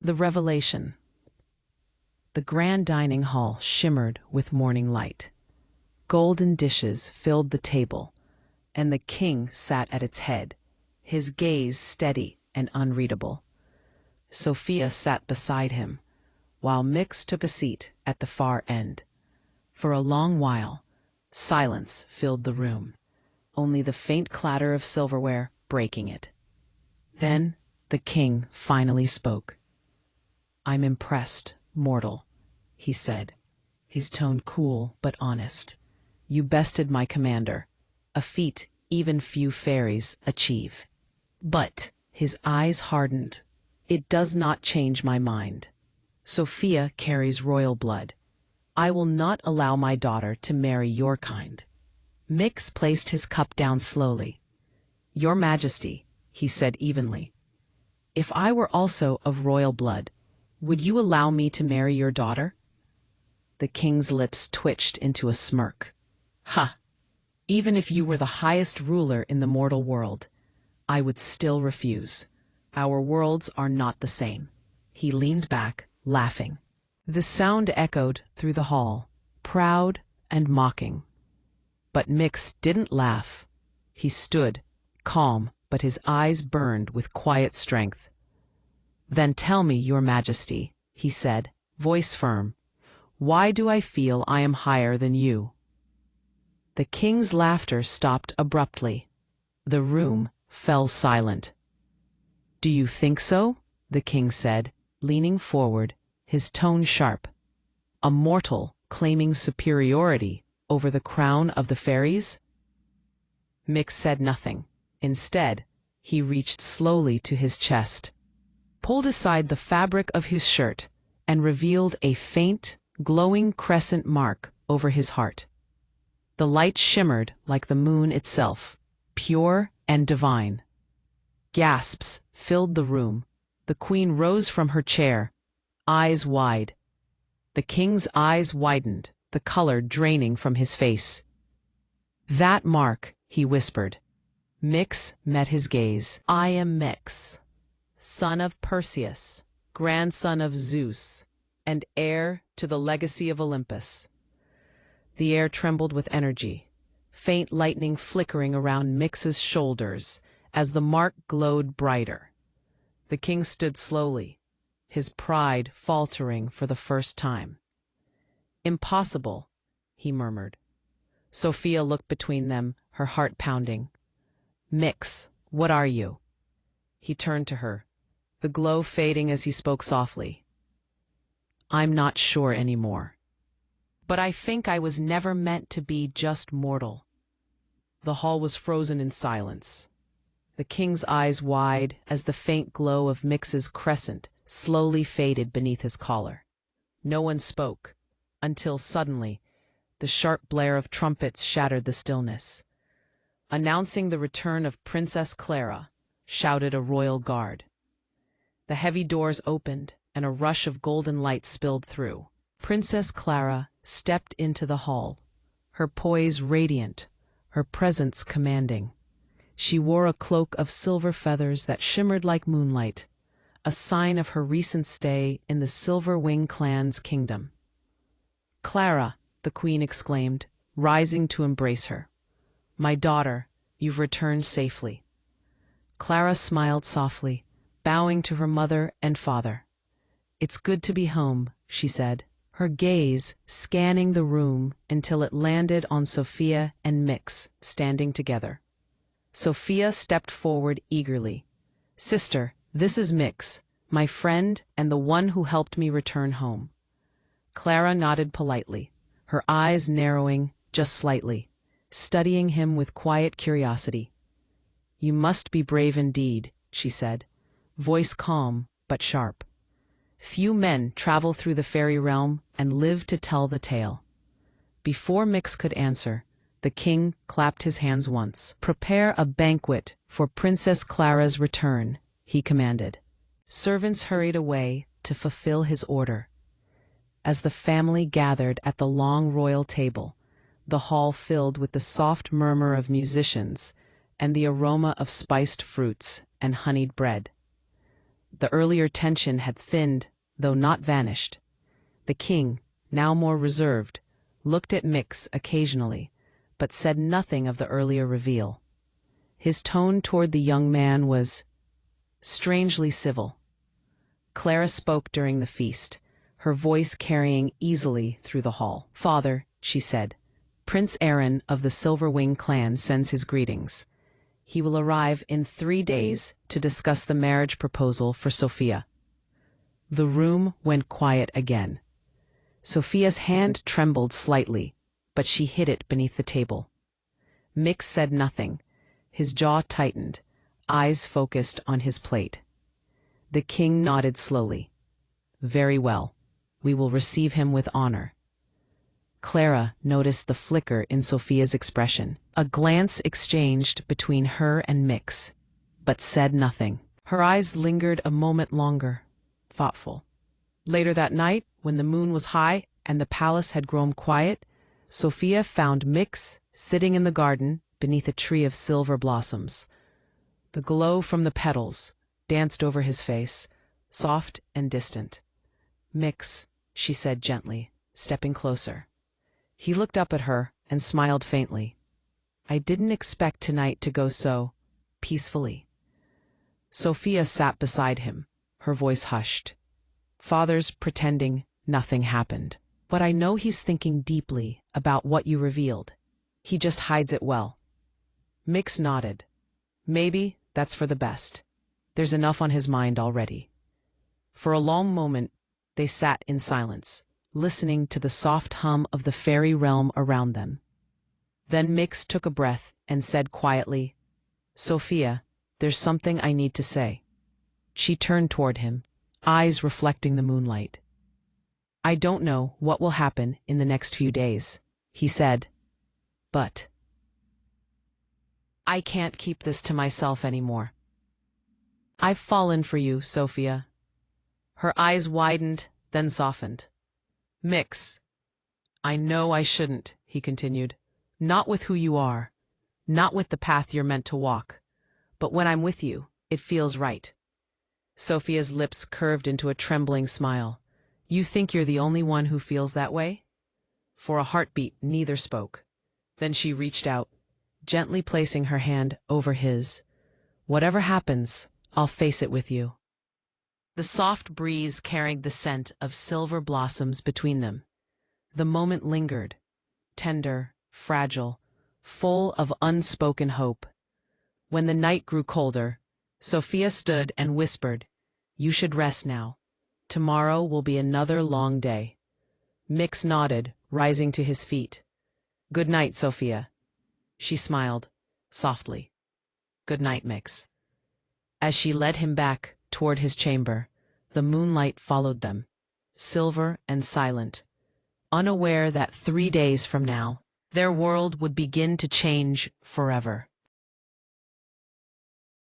The revelation. The grand dining hall shimmered with morning light. Golden dishes filled the table, and the king sat at its head, his gaze steady and unreadable. Sophia sat beside him, while Mix took a seat at the far end. For a long while, silence filled the room, only the faint clatter of silverware breaking it. Then the king finally spoke. "I'm impressed, mortal," he said, his tone cool but honest. "You bested my commander, a feat even few fairies achieve." But his eyes hardened. "It does not change my mind. Sophia carries royal blood. I will not allow my daughter to marry your kind." Mix placed his cup down slowly. "Your Majesty," he said evenly, "if I were also of royal blood, would you allow me to marry your daughter?" The king's lips twitched into a smirk. "Ha! Even if you were the highest ruler in the mortal world, I would still refuse. Our worlds are not the same." He leaned back, laughing. The sound echoed through the hall, proud and mocking. But Mix didn't laugh. He stood, calm, but his eyes burned with quiet strength. "Then tell me, Your Majesty," he said, voice firm, "why do I feel I am higher than you?" The king's laughter stopped abruptly. The room fell silent. "Do you think so?" the king said, leaning forward, his tone sharp. "A mortal claiming superiority over the crown of the fairies?" Mix said nothing. Instead, he reached slowly to his chest, pulled aside the fabric of his shirt, and revealed a faint, glowing crescent mark over his heart. The light shimmered like the moon itself, pure and divine. Gasps filled the room. The queen rose from her chair, eyes wide. The king's eyes widened, the color draining from his face. "That mark," he whispered. Mix met his gaze. "I am Mix, son of Perseus, grandson of Zeus, and heir to the legacy of Olympus." The air trembled with energy, faint lightning flickering around Mix's shoulders as the mark glowed brighter. The king stood slowly, his pride faltering for the first time. "Impossible," he murmured. Sophia looked between them, her heart pounding. "Mix, what are you?" He turned to her, the glow fading as he spoke softly. "I'm not sure anymore. But I think I was never meant to be just mortal." The hall was frozen in silence, the king's eyes wide as the faint glow of Mix's crescent slowly faded beneath his collar. No one spoke, until suddenly the sharp blare of trumpets shattered the stillness. "Announcing the return of Princess Clara," shouted a royal guard. The heavy doors opened, and a rush of golden light spilled through. Princess Clara stepped into the hall, her poise radiant, her presence commanding. She wore a cloak of silver feathers that shimmered like moonlight, a sign of her recent stay in the Silverwing clan's kingdom. "Clara," the queen exclaimed, rising to embrace her. "My daughter, you've returned safely." Clara smiled softly, bowing to her mother and father. "It's good to be home," she said, her gaze scanning the room until it landed on Sophia and Mix standing together. Sophia stepped forward eagerly. "Sister, this is Mix, my friend and the one who helped me return home." Clara nodded politely, her eyes narrowing just slightly, studying him with quiet curiosity. "You must be brave indeed," she said, voice calm but sharp. "Few men travel through the fairy realm and live to tell the tale." Before Mix could answer, the king clapped his hands once. "Prepare a banquet for Princess Clara's return," he commanded. Servants hurried away to fulfill his order. As the family gathered at the long royal table, the hall filled with the soft murmur of musicians and the aroma of spiced fruits and honeyed bread. The earlier tension had thinned, though not vanished. The king, now more reserved, looked at Mix occasionally, but said nothing of the earlier reveal. His tone toward the young man was strangely civil. Clara spoke during the feast, her voice carrying easily through the hall. "Father," she said, "Prince Aaron of the Silverwing clan sends his greetings. He will arrive in 3 days to discuss the marriage proposal for Sophia." The room went quiet again. Sophia's hand trembled slightly, but she hid it beneath the table. Mix said nothing. His jaw tightened, eyes focused on his plate. The king nodded slowly. "Very well. We will receive him with honor." Clara noticed the flicker in Sophia's expression. A glance exchanged between her and Mix, but said nothing. Her eyes lingered a moment longer, thoughtful. Later that night, when the moon was high and the palace had grown quiet, Sophia found Mix sitting in the garden beneath a tree of silver blossoms. The glow from the petals danced over his face, soft and distant. "Mix," she said gently, stepping closer. He looked up at her and smiled faintly. "I didn't expect tonight to go so peacefully." Sophia sat beside him, her voice hushed. "Father's pretending nothing happened. But I know he's thinking deeply about what you revealed. He just hides it well." Mix nodded. "Maybe that's for the best. There's enough on his mind already." For a long moment, they sat in silence, listening to the soft hum of the fairy realm around them. Then Mix took a breath and said quietly, "Sophia, there's something I need to say." She turned toward him, eyes reflecting the moonlight. "I don't know what will happen in the next few days," he said, "but I can't keep this to myself anymore. I've fallen for you, Sophia." Her eyes widened, then softened. "Mix, I know I shouldn't," he continued. "Not with who you are, not with the path you're meant to walk. But when I'm with you, it feels right." Sophia's lips curved into a trembling smile. "You think you're the only one who feels that way?" For a heartbeat, neither spoke. Then she reached out, gently placing her hand over his. "Whatever happens, I'll face it with you." The soft breeze carried the scent of silver blossoms between them. The moment lingered, tender, fragile, full of unspoken hope. When the night grew colder, Sophia stood and whispered, "You should rest now. Tomorrow will be another long day." Mix nodded, rising to his feet. "Good night, Sophia." She smiled, softly. "Good night, Mix." As she led him back toward his chamber, the moonlight followed them, silver and silent, unaware that 3 days from now, their world would begin to change forever.